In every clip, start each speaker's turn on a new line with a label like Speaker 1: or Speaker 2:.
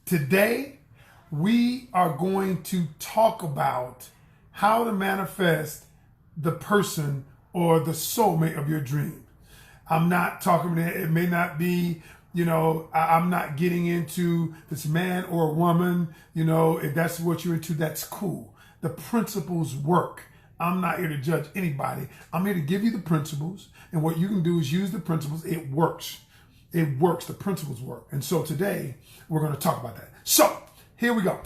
Speaker 1: Today, we are going to talk about how to manifest the person or the soulmate of your dream. I'm not talking, it may not be, I'm not getting into this man or woman, if that's what you're into, that's cool. The principles work. I'm not here to judge anybody. I'm here to give you the principles, and what you can do is use the principles. It works. It works. The principles work. And so today we're going to talk about that. So here we go.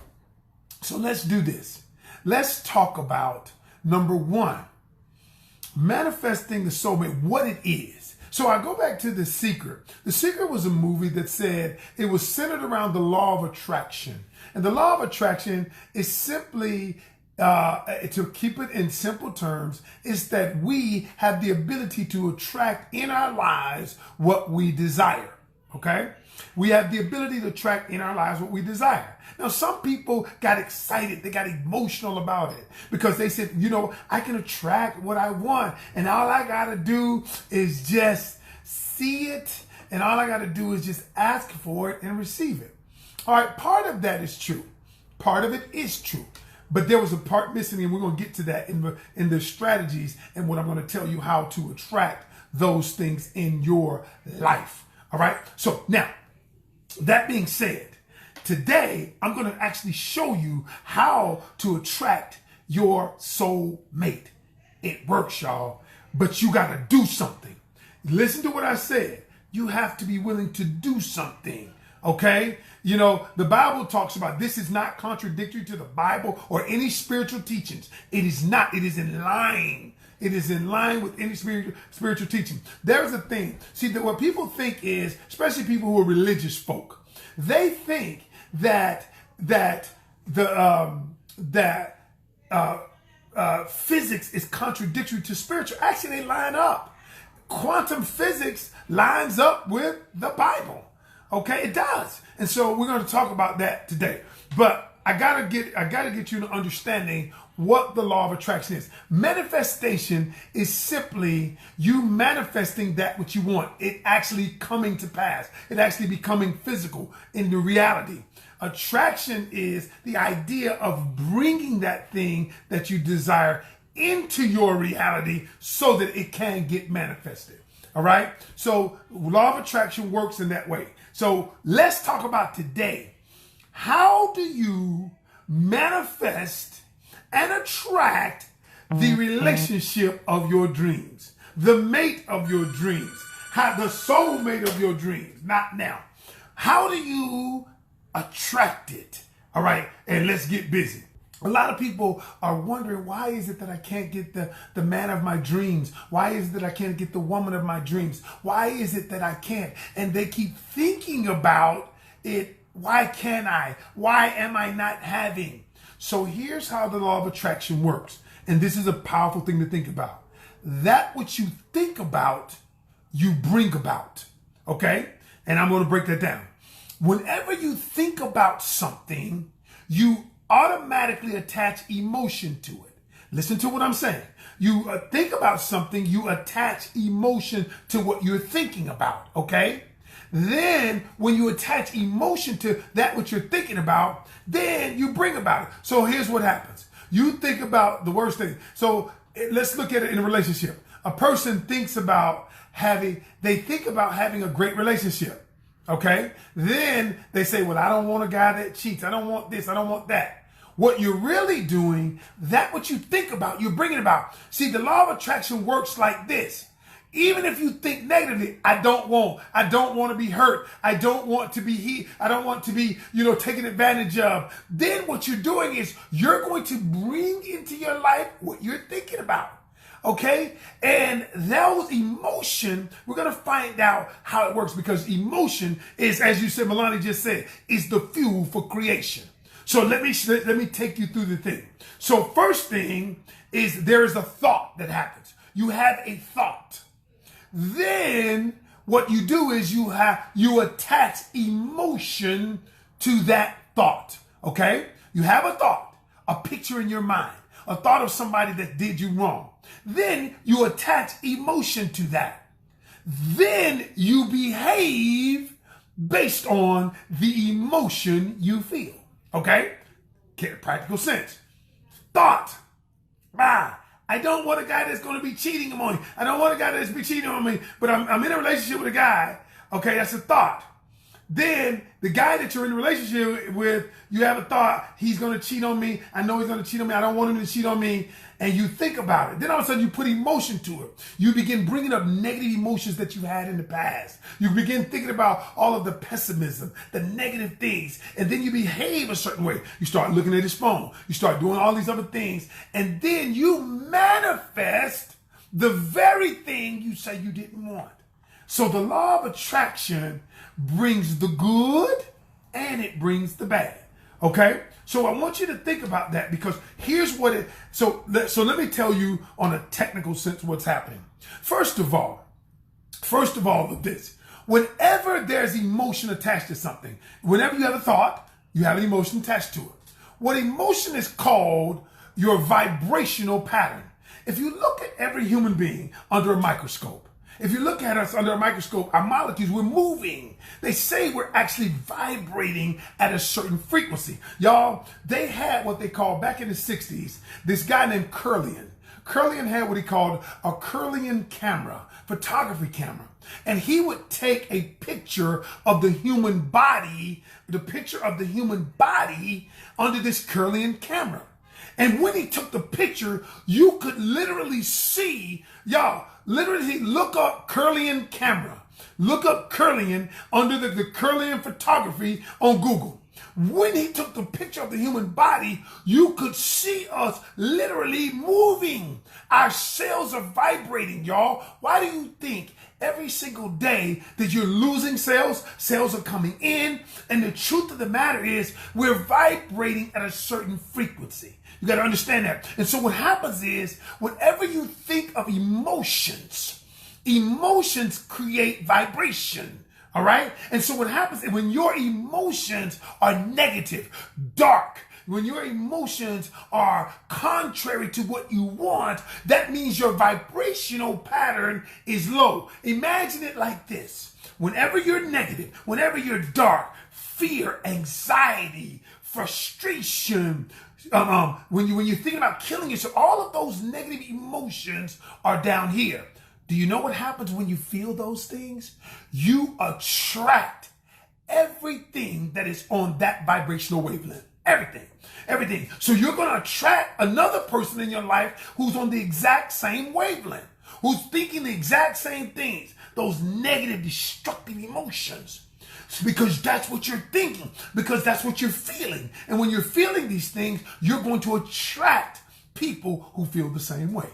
Speaker 1: So let's do this. Let's talk about number one, manifesting the soulmate, what it is. So I go back to The Secret. The Secret was a movie that said it was centered around the law of attraction. And the law of attraction is simply, to keep it in simple terms, is that we have the ability to attract in our lives what we desire. Okay? We have the ability to attract in our lives what we desire. Now, some people got excited. They got emotional about it because they said, I can attract what I want. And all I got to do is just see it. And all I got to do is just ask for it and receive it. All right. Part of that is true. Part of it is true. But there was a part missing, and we're going to get to that in the strategies and what I'm going to tell you how to attract those things in your life. All right. So now, that being said, today I'm going to actually show you how to attract your soulmate. It works, y'all, but you got to do something. Listen to what I said. You have to be willing to do something. Okay? The Bible talks about this is not contradictory to the Bible or any spiritual teachings. It is not. It is in line. It is in line with any spiritual teaching. There's a thing. See, what people think is, especially people who are religious folk, they think that physics is contradictory to spiritual. Actually, they line up. Quantum physics lines up with the Bible. Okay, it does. And so we're going to talk about that today. But I gotta get you to understanding what the law of attraction is. Manifestation is simply you manifesting that which you want. It actually coming to pass. It actually becoming physical in the reality. Attraction is the idea of bringing that thing that you desire into your reality so that it can get manifested. All right. So law of attraction works in that way. So let's talk about today. How do you manifest and attract the relationship of your dreams, the mate of your dreams, the soulmate of your dreams? Not now. How do you attract it? All right. And let's get busy. A lot of people are wondering, why is it that I can't get the man of my dreams? Why is it that I can't get the woman of my dreams? Why is it that I can't? And they keep thinking about it. Why can't I? Why am I not having? So here's how the law of attraction works. And this is a powerful thing to think about. That which you think about, you bring about. Okay? And I'm going to break that down. Whenever you think about something, you automatically attach emotion to it. Listen to what I'm saying. You think about something, you attach emotion to what you're thinking about. Okay? Then when you attach emotion to that which you're thinking about, then you bring about it. So here's what happens. You think about the worst thing. So let's look at it in a relationship. A person thinks about having a great relationship. Okay. Then they say, well, I don't want a guy that cheats. I don't want this. I don't want that. What you're really doing, that what you think about, you're bringing about. See, the law of attraction works like this. Even if you think negatively, I don't want to be hurt. I don't want to be taken advantage of. Then what you're doing is you're going to bring into your life what you're thinking about. Okay? And those emotion, we're going to find out how it works, because emotion is, as you said, Milani just said, is the fuel for creation. So let me take you through the thing. So first thing is there is a thought that happens. You have a thought. Then what you do is you attach emotion to that thought. Okay? You have a thought, a picture in your mind, a thought of somebody that did you wrong. Then you attach emotion to that. Then you behave based on the emotion you feel. Okay? Get practical sense. Thought. I don't want a guy that's going to be cheating on me. I don't want a guy that's be cheating on me, but I'm in a relationship with a guy. Okay, that's a thought. Then the guy that you're in a relationship with, you have a thought, he's going to cheat on me. I know he's going to cheat on me. I don't want him to cheat on me. And you think about it. Then all of a sudden you put emotion to it. You begin bringing up negative emotions that you've had in the past. You begin thinking about all of the pessimism, the negative things. And then you behave a certain way. You start looking at his phone. You start doing all these other things. And then you manifest the very thing you say you didn't want. So the law of attraction brings the good and it brings the bad. Okay? So I want you to think about that, because here's what it, so let me tell you on a technical sense what's happening. First of all of this, whenever there's emotion attached to something, whenever you have a thought, you have an emotion attached to it. What emotion is called your vibrational pattern. If you look at every human being under a microscope, if you look at us under a microscope, our molecules, we're moving. They say we're actually vibrating at a certain frequency. Y'all, they had what they called, back in the 60s, this guy named Canion. Canion had what he called a Canion camera, photography camera. And he would take a picture of the human body, under this Canion camera. And when he took the picture, you could literally see, y'all, literally look up Canion camera. Look up Canion under the Canion photography on Google. When he took the picture of the human body, you could see us literally moving. Our cells are vibrating, y'all. Why do you think every single day that you're losing cells, cells are coming in? And the truth of the matter is we're vibrating at a certain frequency. You got to understand that. And so what happens is, whenever you think of emotions, emotions create vibration. All right? And so what happens is, when your emotions are negative, dark, when your emotions are contrary to what you want, that means your vibrational pattern is low. Imagine it like this. Whenever you're negative, whenever you're dark, fear, anxiety, frustration, when you're thinking about killing yourself, all of those negative emotions are down here. Do you know what happens when you feel those things? You attract everything that is on that vibrational wavelength. Everything. So you're going to attract another person in your life who's on the exact same wavelength, who's thinking the exact same things, those negative, destructive emotions. Because that's what you're thinking, because that's what you're feeling. And when you're feeling these things, you're going to attract people who feel the same way.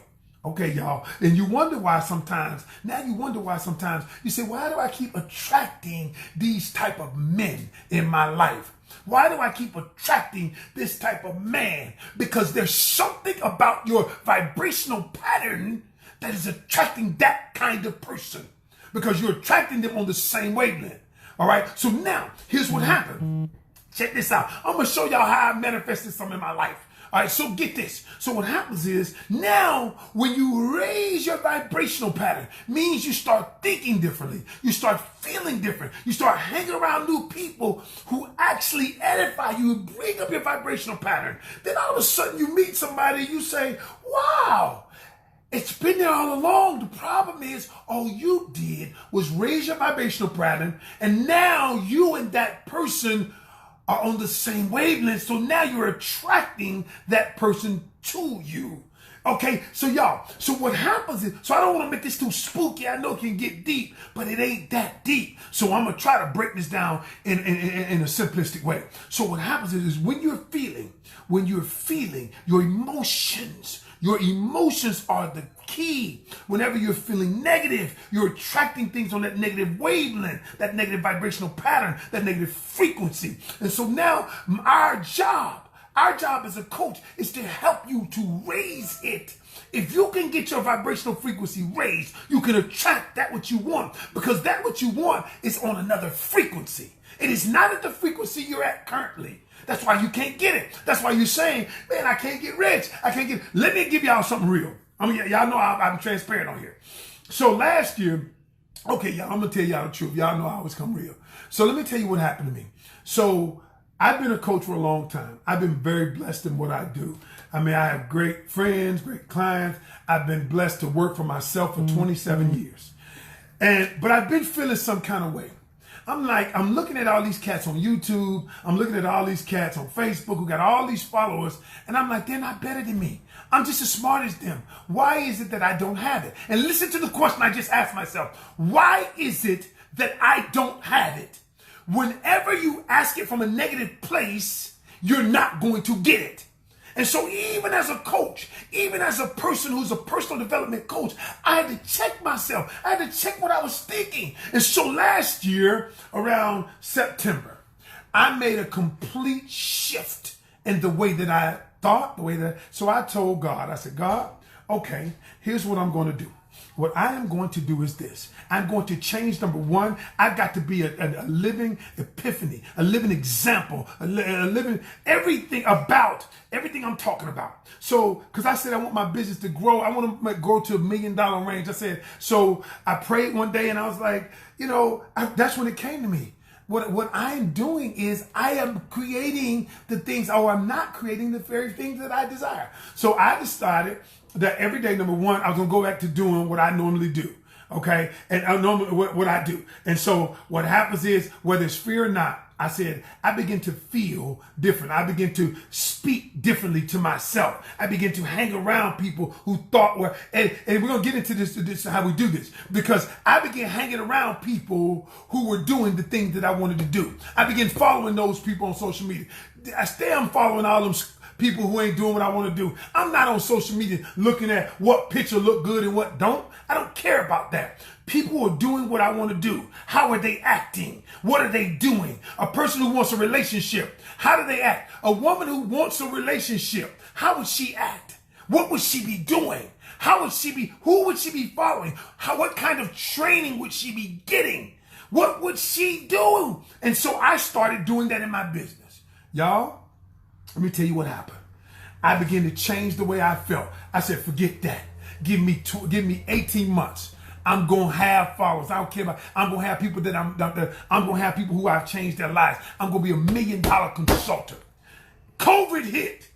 Speaker 1: Okay, y'all. And you wonder why sometimes you say, why do I keep attracting these type of men in my life? Why do I keep attracting this type of man? Because there's something about your vibrational pattern that is attracting that kind of person, because you're attracting them on the same wavelength. All right. So now here's what happened. Check this out. I'm going to show y'all how I manifested something in my life. All right. So get this. So what happens is, now when you raise your vibrational pattern, means you start thinking differently. You start feeling different. You start hanging around new people who actually edify you and bring up your vibrational pattern. Then all of a sudden you meet somebody, you say, wow, it's been there all along. The problem is, all you did was raise your vibrational pattern, and now you and that person are on the same wavelength. So now you're attracting that person to you. Okay, so y'all, so what happens is, so I don't want to make this too spooky. I know it can get deep, but it ain't that deep. So I'm going to try to break this down in a simplistic way. So what happens is when you're feeling your emotions are the key. Whenever you're feeling negative, you're attracting things on that negative wavelength, that negative vibrational pattern, that negative frequency. And so now our job as a coach is to help you to raise it. If you can get your vibrational frequency raised, you can attract that what you want, because that what you want is on another frequency. It is not at the frequency you're at currently. That's why you can't get it. That's why you're saying, man, I can't get rich. Let me give y'all something real. I mean, y'all know I'm transparent on here. So last year, Okay, y'all, I'm going to tell y'all the truth. Y'all know I always come real. So let me tell you what happened to me. So I've been a coach for a long time. I've been very blessed in what I do. I mean, I have great friends, great clients. I've been blessed to work for myself for 27 years. But I've been feeling some kind of way. I'm looking at all these cats on YouTube. I'm looking at all these cats on Facebook who got all these followers. And I'm like, they're not better than me. I'm just as smart as them. Why is it that I don't have it? And listen to the question I just asked myself. Why is it that I don't have it? Whenever you ask it from a negative place, you're not going to get it. And so even as a coach, even as a person who's a personal development coach, I had to check myself. I had to check what I was thinking. And so last year, around September, I made a complete shift in the way that I thought, so I told God, I said, God, okay, here's what I'm going to do. What I am going to do is this. I'm going to change, number one. I've got to be a living epiphany, a living example, a living everything I'm talking about. So, because I said I want my business to grow. I want to grow to $1 million range. I said, so I prayed one day and I was like, that's when it came to me. What I'm doing is I am creating the things, or I'm not creating the very things that I desire. So I decided that every day, number one, I was going to go back to doing what I normally do. Okay. And I normally what I do. And so what happens is, whether it's fear or not, I said, I begin to feel different. I begin to speak differently to myself. I begin to hang around people who thought and we're going to get into this, how we do this, because I began hanging around people who were doing the things that I wanted to do. I began following those people on social media. I'm following all them people who ain't doing what I want to do. I'm not on social media looking at what picture look good and what don't. I don't care about that. People are doing what I want to do. How are they acting? What are they doing? A person who wants a relationship, how do they act? A woman who wants a relationship, how would she act? What would she be doing? How would she be? Who would she be following? What kind of training would she be getting? What would she do? And so I started doing that in my business. Y'all, let me tell you what happened. I began to change the way I felt. I said, forget that. Give me 18 months. I'm going to have followers. I don't care about, I'm going to have people I'm going to have people who I've changed their lives. I'm going to be $1 million consultant. COVID hit,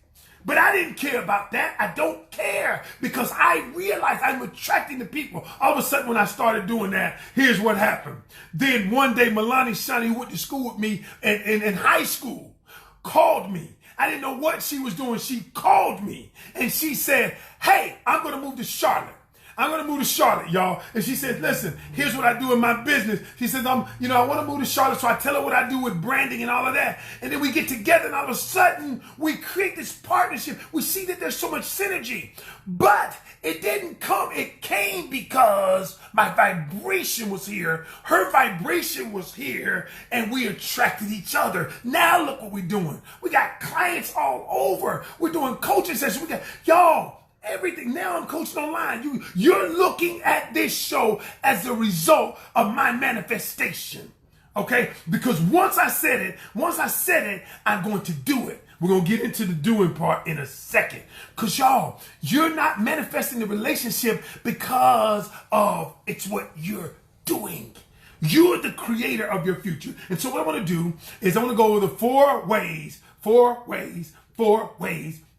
Speaker 1: but I didn't care about that. I don't care, because I realized I'm attracting the people. All of a sudden, when I started doing that, here's what happened. Then one day, Milani Shani, who went to school with me in high school, called me. I didn't know what she was doing. She called me and she said, hey, I'm going to move to Charlotte. I'm going to move to Charlotte, y'all. And she said, listen, here's what I do in my business. She said, I want to move to Charlotte. So I tell her what I do with branding and all of that. And then we get together and all of a sudden we create this partnership. We see that there's so much synergy, but it didn't come. It came because my vibration was here. Her vibration was here, and we attracted each other. Now look what we're doing. We got clients all over. We're doing coaching sessions. We got, y'all, everything. Now I'm coaching online. You're looking at this show as a result of my manifestation. Okay? Because once I said it, I'm going to do it. We're going to get into the doing part in a second. Because y'all, you're not manifesting the relationship because of it's what you're doing. You're the creator of your future. And so what I want to do is I want to go over the four ways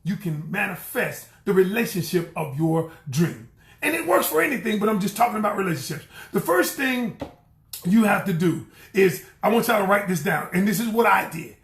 Speaker 1: you can manifest the relationship of your dream. And it works for anything, but I'm just talking about relationships. The first thing you have to do is, I want y'all to write this down. And this is what I did.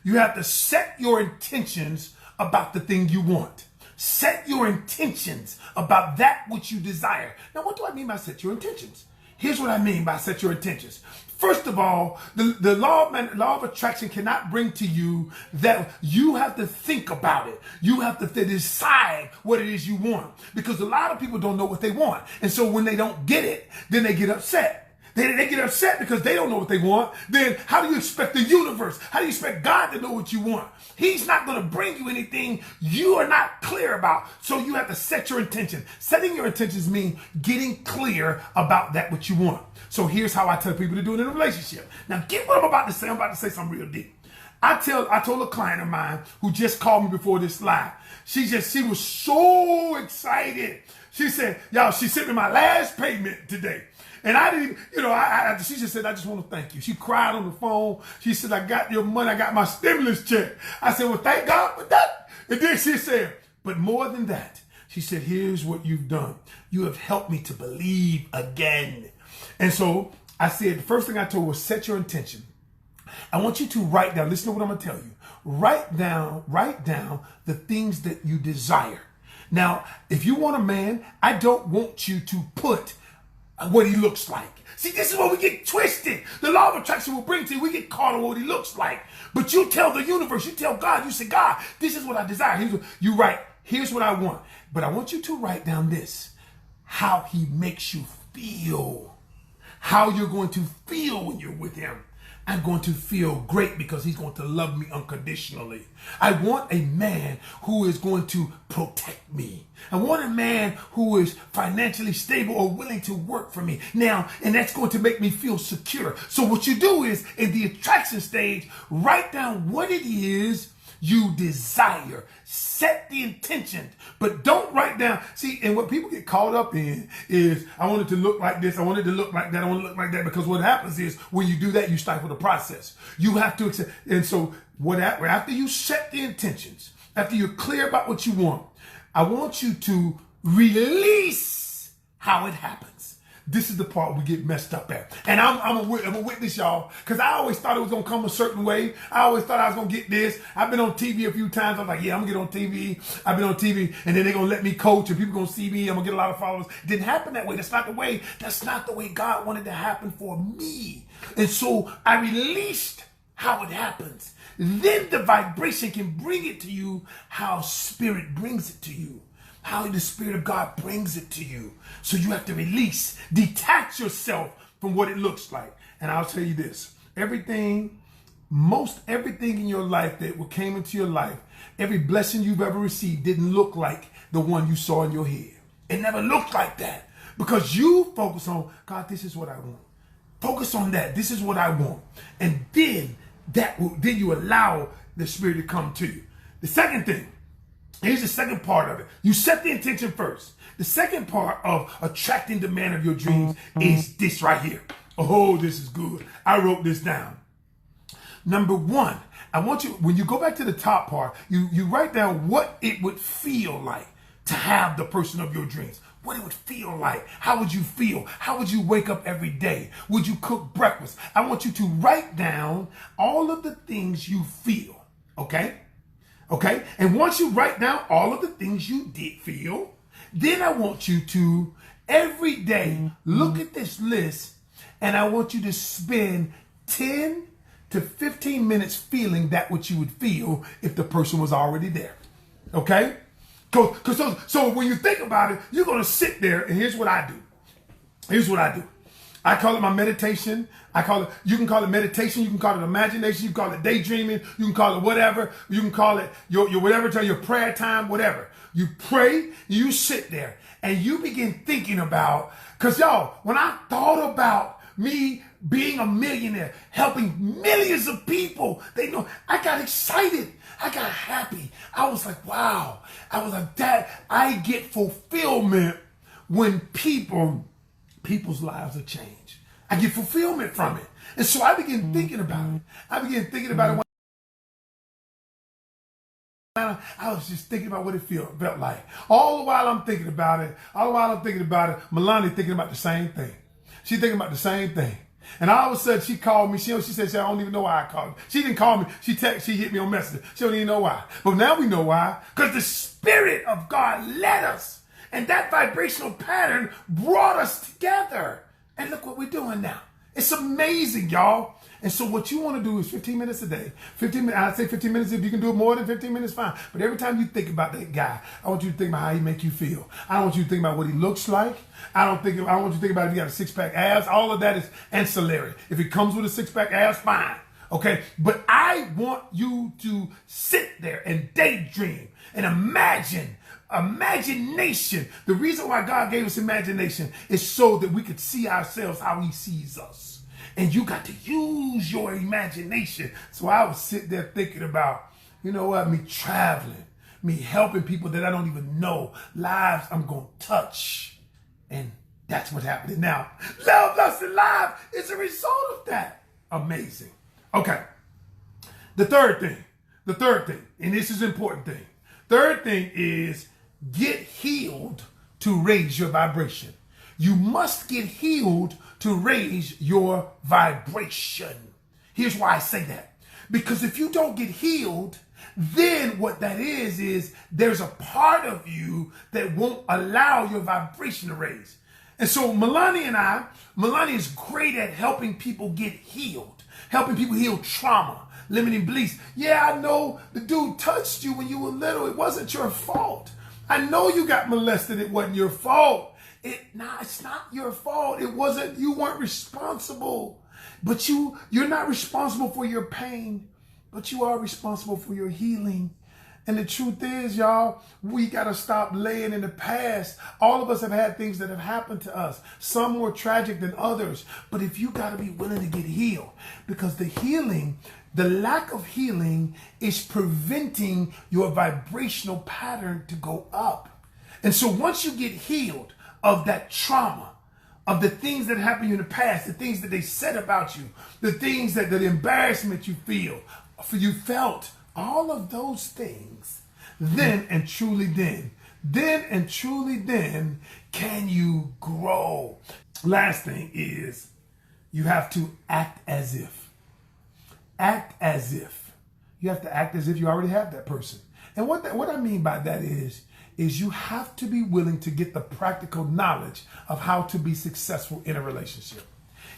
Speaker 1: You have to set your intentions about the thing you want. Set your intentions about that which you desire. Now, what do I mean by set your intentions? Here's what I mean by set your intentions. First of all, the law of attraction cannot bring to you that. You have to think about it. You have to decide what it is you want, because a lot of people don't know what they want. And so when they don't get it, then they get upset. They get upset because they don't know what they want. Then how do you expect the universe? How do you expect God to know what you want? He's not going to bring you anything you are not clear about. So you have to set your intention. Setting your intentions means getting clear about that what you want. So here's how I tell people to do it in a relationship. Now get what I'm about to say. I'm about to say something real deep. I told a client of mine who just called me before this live. She was so excited. She said, y'all, she sent me my last payment today. And I didn't, she just said, I just want to thank you. She cried on the phone. She said, I got your money. I got my stimulus check. I said, well, thank God for that. And then she said, but more than that, she said, here's what you've done. You have helped me to believe again. And so I said, the first thing I told her was set your intention. I want you to write down, listen to what I'm going to tell you. Write down the things that you desire. Now, if you want a man, I don't want you to put what he looks like. See, this is where we get twisted. The law of attraction will bring to you. We get caught on what he looks like. But you tell the universe, you tell God, you say, God, this is what I desire. You write, here's what I want. But I want you to write down this, how he makes you feel, how you're going to feel when you're with him. I'm going to feel great because he's going to love me unconditionally. I want a man who is going to protect me. I want a man who is financially stable or willing to work for me. Now, and that's going to make me feel secure. So what you do is, in the attraction stage, write down what it is you desire. Set the intention, but don't write down. See, and what people get caught up in is, I want it to look like this, I want it to look like that, I want it to look like that, because what happens is, when you do that, you stifle the process. You have to accept. And so after you set the intentions, after you're clear about what you want, I want you to release how it happens. This is the part we get messed up at. And I'm a witness, y'all, because I always thought it was going to come a certain way. I always thought I was going to get this. I've been on TV a few times. I was like, yeah, I'm going to get on TV. I've been on TV, and then they're going to let me coach, and people going to see me. I'm going to get a lot of followers. It didn't happen that way. That's not the way God wanted to happen for me. And so I released how it happens. Then the vibration can bring it to you how spirit brings it to you. How the Spirit of God brings it to you. So you have to release, detach yourself from what it looks like. And I'll tell you this, most everything in your life that came into your life, every blessing you've ever received didn't look like the one you saw in your head. It never looked like that, because you focus on, God, this is what I want. Focus on that. This is what I want. And then you allow the Spirit to come to you. The second thing, here's the second part of it. You set the intention first. The second part of attracting the man of your dreams is this right here. Oh, this is good. I wrote this down. Number one, I want you, when you go back to the top part, you write down what it would feel like to have the person of your dreams. What it would feel like. How would you feel? How would you wake up every day? Would you cook breakfast? I want you to write down all of the things you feel. Okay? Okay? And once you write down all of the things you did feel, then I want you to every day look at this list, and I want you to spend 10 to 15 minutes feeling that what you would feel if the person was already there. Okay? So when you think about it, you're going to sit there, and here's what I do. I call it my meditation. You can call it meditation. You can call it imagination. You can call it daydreaming. You can call it whatever. You can call it your whatever time, your prayer time, whatever. You pray, you sit there, and you begin thinking about, because y'all, when I thought about me being a millionaire, helping millions of people, I got excited. I got happy. I was like, wow. I was like, that. I get fulfillment when people's lives are changed. I get fulfillment from it. And so I began thinking about it. I was just thinking about what it felt like. All the while I'm thinking about it, Melania thinking about the same thing. She's thinking about the same thing. And all of a sudden she called me. She said, I don't even know why I called her. She didn't call me. She hit me on Messenger. She don't even know why. But now we know why. Because the Spirit of God led us. And that vibrational pattern brought us together. And look what we're doing now. It's amazing, y'all. And so what you want to do is 15 minutes a day. 15 minutes. I'd say 15 minutes. If you can do it more than 15 minutes, fine. But every time you think about that guy, I want you to think about how he make you feel. I don't want you to think about what he looks like. I want you to think about if he got a six-pack abs. All of that is ancillary. If he comes with a six-pack abs, fine. Okay? But I want you to sit there and daydream and imagine. Imagination. The reason why God gave us imagination is so that we could see ourselves how he sees us. And you got to use your imagination. So I was sitting there thinking about, you know what, me traveling, me helping people that I don't even know, lives I'm going to touch. And that's what happened. Now, Love, Lust, and Live is a result of that. Amazing. Okay. The third thing, and this is an important thing. Third thing is get healed to raise your vibration. You must get healed to raise your vibration. Here's why I say that. Because if you don't get healed, then what that is there's a part of you that won't allow your vibration to raise. And so Melania is great at helping people get healed, helping people heal trauma, limiting beliefs. Yeah, I know the dude touched you when you were little. It wasn't your fault. I know you got molested. It wasn't your fault. It's not your fault. It wasn't, you weren't responsible. But you're not responsible for your pain, but you are responsible for your healing. And the truth is, y'all, we got to stop laying in the past. All of us have had things that have happened to us, some more tragic than others. But if you got to be willing to get healed, because the lack of healing is preventing your vibrational pattern to go up. And so once you get healed of that trauma, of the things that happened in the past, the things that they said about you, the things that the embarrassment you felt, all of those things, then and truly then can you grow. Last thing is you have to act as if. Act as if. You have to act as if you already have that person. And what I mean by that is you have to be willing to get the practical knowledge of how to be successful in a relationship.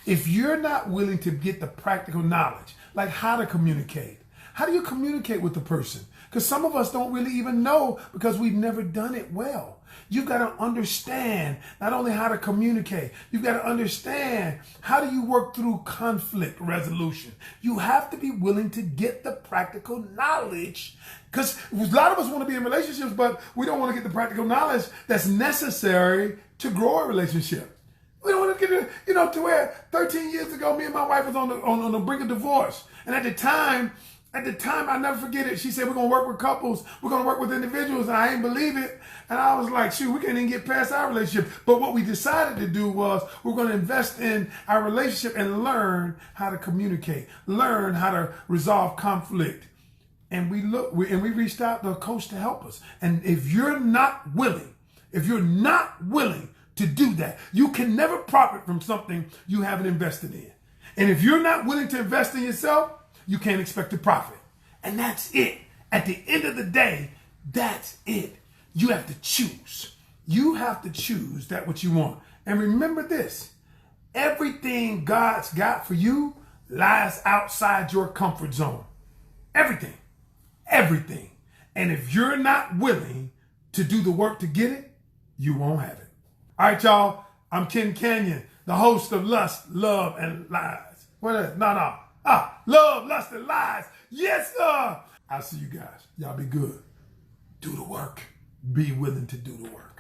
Speaker 1: If you're not willing to get the practical knowledge, like how to communicate, how do you communicate with the person? Because some of us don't really even know because we've never done it well. You've got to understand not only how to communicate, you've got to understand how do you work through conflict resolution. You have to be willing to get the practical knowledge, because a lot of us want to be in relationships, but we don't want to get the practical knowledge that's necessary to grow a relationship. We don't want to get it, to where 13 years ago, me and my wife was on the brink of divorce. And at the time, I'll never forget it. She said, we're going to work with couples. We're going to work with individuals. And I ain't believe it. And I was like, shoot, we can't even get past our relationship. But what we decided to do was we're going to invest in our relationship and learn how to communicate, learn how to resolve conflict. And we reached out to a coach to help us. And if you're not willing to do that, you can never profit from something you haven't invested in. And if you're not willing to invest in yourself, you can't expect to profit. And that's it. At the end of the day, that's it. You have to choose. You have to choose that what you want. And remember this, everything God's got for you lies outside your comfort zone. Everything. And if you're not willing to do the work to get it, you won't have it. All right, y'all. I'm Ken Canion, the host of Lust, Love, and Lies. What is it? No. Love, Lust, and Lies. Yes, sir. I'll see you guys. Y'all be good. Do the work. Be willing to do the work.